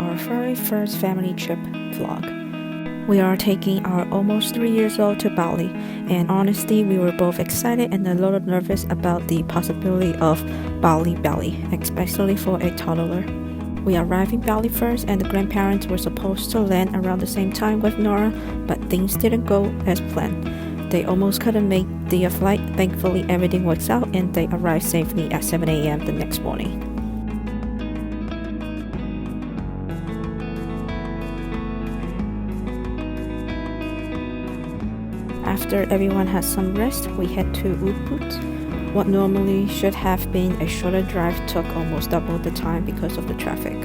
our very first family trip vlog. We are taking our almost 3 years old to Bali, and honestly, we were both excited and a little nervous about the possibility of Bali, especially for a toddler. We arrived in Bali first, and the grandparents were supposed to land around the same time with Nora, but things didn't go as planned. They almost couldn't make the flight. Thankfully, everything works out, and they arrived safely at 7 a.m. the next morning. After everyone had some rest, we head to Ubud. What normally should have been a shorter drive took almost double the time because of the traffic.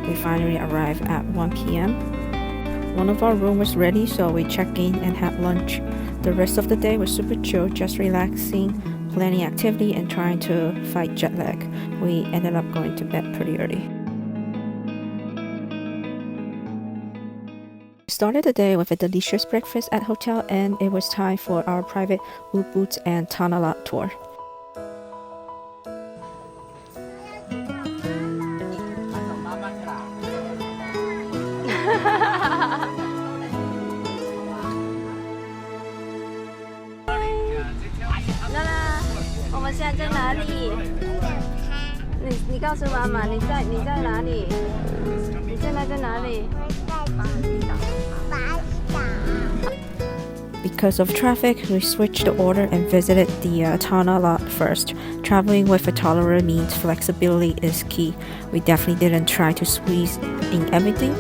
We finally arrived at 1 p.m. One of our rooms was ready, so we checked in and had lunch. The rest of the day was super chill, just relaxing, planning activity, and trying to fight jet lag. We ended up going to bed pretty early. We started the day with a delicious breakfast at hotel, and it was time for our private Ubud and Tanala tour. Nana, 我们现在在哪里？你告诉妈妈你在哪里？你现在在哪里？ Because of traffic, we switched the order and visited the Tana lot first. Traveling with a toddler means flexibility is key. We definitely didn't try to squeeze in everything.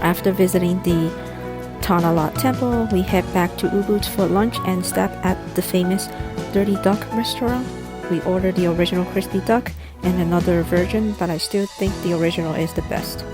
After visiting the Tanala temple, we head back to Ubud for lunch and stop at the famous Dirty Duck restaurant. We ordered the original crispy duck and another version, but I still think the original is the best.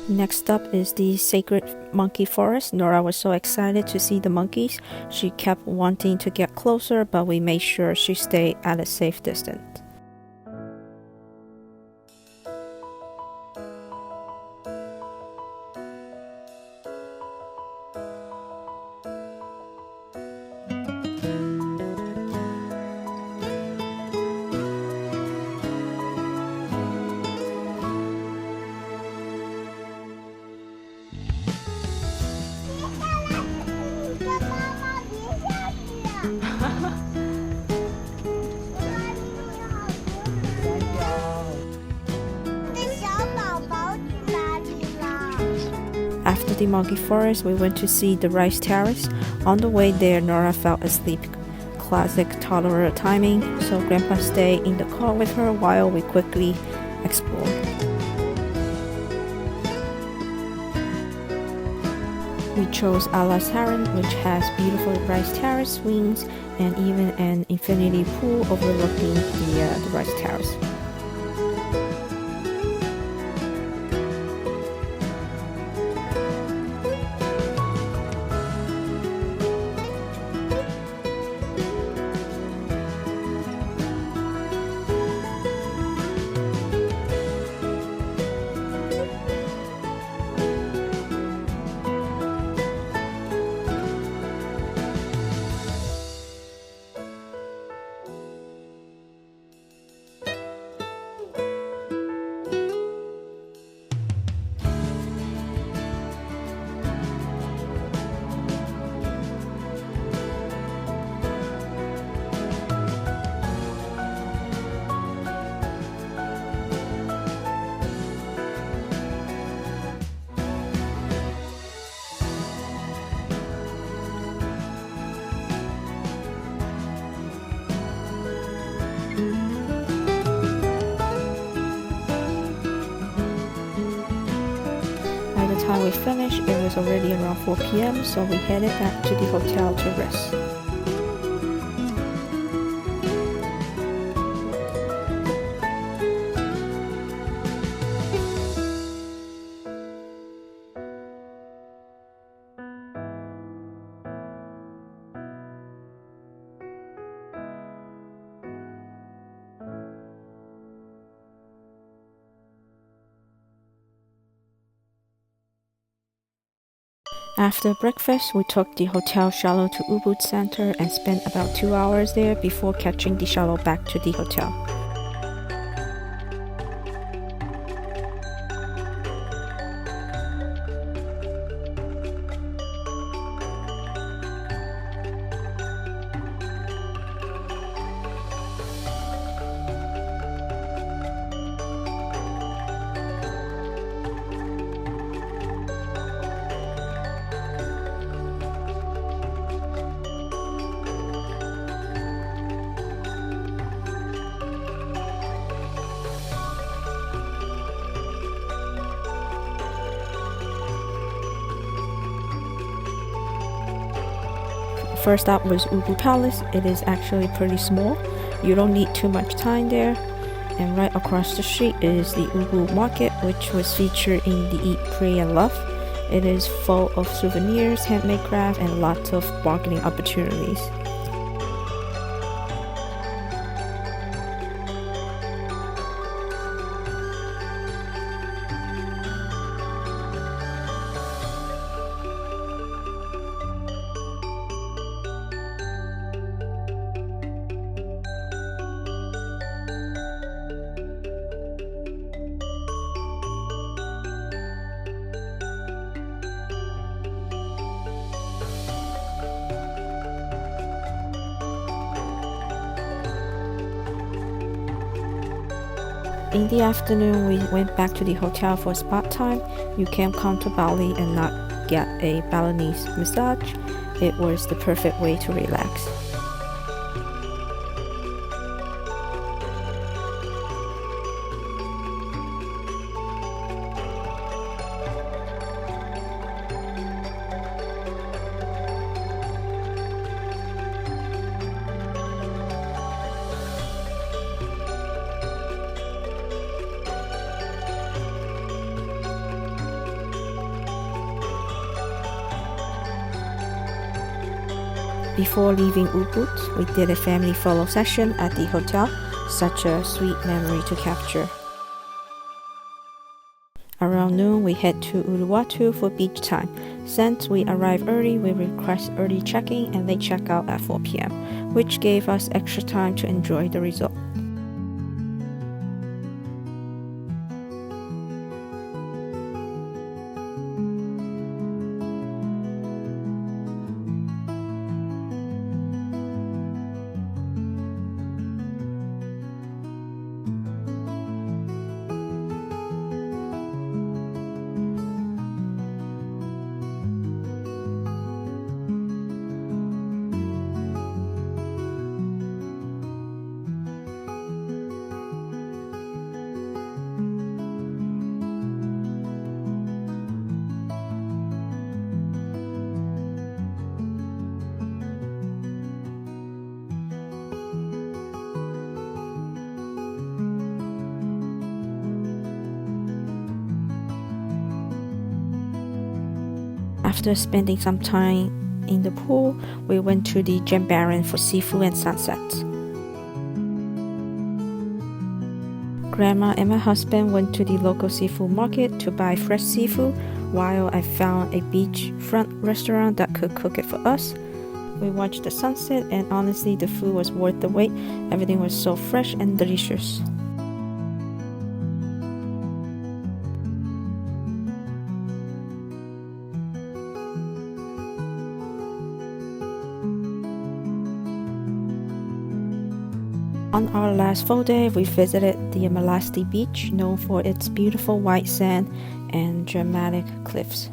Next up is the sacred monkey forest. Nora was so excited to see the monkeys. She kept wanting to get closer, but we made sure she stayed at a safe distance. After the monkey forest, we went to see the rice terrace. On the way there, Nora fell asleep. Classic toddler timing, so Grandpa stayed in the car with her while we quickly explored. We chose Ala's Harem, which has beautiful rice terrace swings and even an infinity pool overlooking the rice terrace. time we finished, it was already around 4 p.m., so we headed back to the hotel to rest. After breakfast, we took the hotel shuttle to Ubud Center and spent about 2 hours there before catching the shuttle back to the hotel. First up was Ubud Palace. It is actually pretty small. You don't need too much time there. And right across the street is the Ubud Market, which was featured in the Eat, Pray and Love. It is full of souvenirs, handmade craft, and lots of bargaining opportunities. In the afternoon, we went back to the hotel for spa time. You can't come to Bali and not get a Balinese massage. It was the perfect way to relax. Before leaving Ubud, we did a family photo session at the hotel, such a sweet memory to capture. Around noon, we head to Uluwatu for beach time. Since we arrived early, we request early check-in and late check-out at 4 p.m., which gave us extra time to enjoy the resort. After spending some time in the pool, we went to the Jambaran for seafood and sunsets. Grandma and my husband went to the local seafood market to buy fresh seafood, while I found a beachfront restaurant that could cook it for us. We watched the sunset, and honestly, the food was worth the wait. Everything was so fresh and delicious. On our last full day, we visited the Malasti beach, known for its beautiful white sand and dramatic cliffs.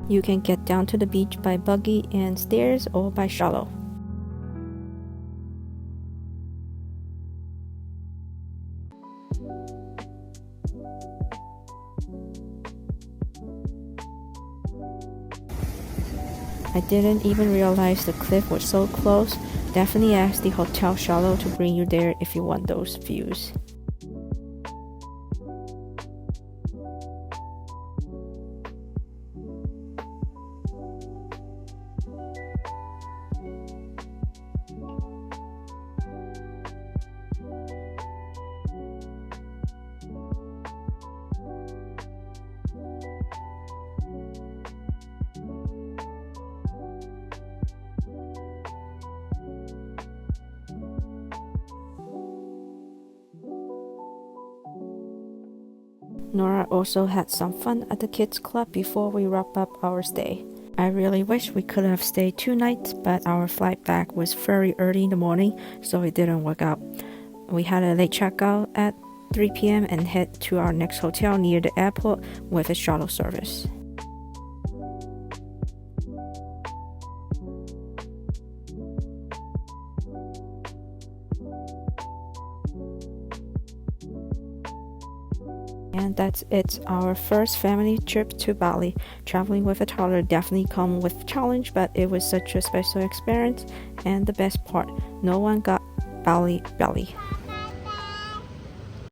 You can get down to the beach by buggy and stairs or by shuttle. I didn't even realize the cliff was so close. Definitely ask the hotel shuttle to bring you there if you want those views. Nora also had some fun at the kids club before we wrap up our stay. I really wish we could have stayed 2 nights, but our flight back was very early in the morning, so it didn't work out. We had a late checkout at 3 p.m. and head to our next hotel near the airport with a shuttle service. And that's it, our first family trip to Bali. Traveling with a toddler definitely comes with challenge, but it was such a special experience, and the best part, no one got Bali belly.